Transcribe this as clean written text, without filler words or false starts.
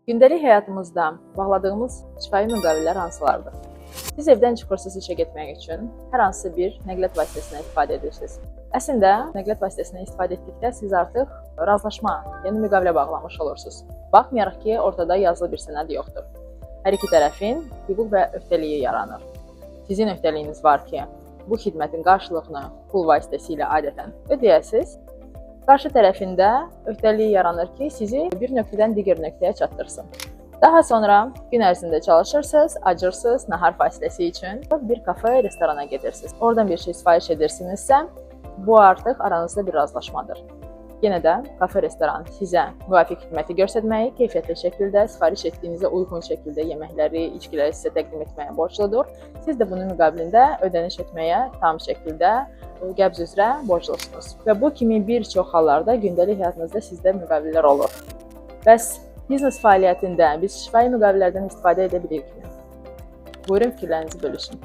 Gündəlik həyatımızda bağladığımız şifahi müqavilələr hansılardır? Siz evdən çıxırsınız işə getmək üçün hər hansı bir nəqliyyat vasitəsindən istifadə edirsiniz. Əslində, nəqliyyat vasitəsindən istifadə etdikdə siz artıq razılaşma, yəni müqavilə bağlamış olursunuz. Baxmayaraq ki, ortada yazılı bir sənəd yoxdur. Hər iki tərəfin hüquq və öhdəliyi yaranır. Sizin öhdəliyiniz var ki, bu xidmətin qarşılığını pul vasitəsilə adətən ödəyəsiniz. Qarşı tərəfində öhdəliyi yaranır ki, sizi bir nöqtədən digər nöqtəyə çatdırsın. Daha sonra gün ərzində çalışırsınız, acırsınız, nahar fasiləsi üçün bir kafe, restorana gedirsiniz. Oradan bir şey sifariş edirsinizsə, bu artıq aranızda bir razılaşmadır. Yenə də kafe, restoran sizə müvafiq xidməti göstərməyi, keyfiyyətli şəkildə, sifariş etdiyinizə uyğun şəkildə yeməkləri, içkiləri sizə təqdim etməyə borcludur. Siz də bunun müqabilində ödəniş etməyə tam şəkildə qəbz üzrə borclusunuz. Və bu kimi bir çox hallarda gündəlik həyatınızda sizdə müqavilələr olur. Bəs biznes fəaliyyətində biz şifahi müqavilələrdən istifadə edə bilirikmi? Buyurun fikirlərinizi bölüşün.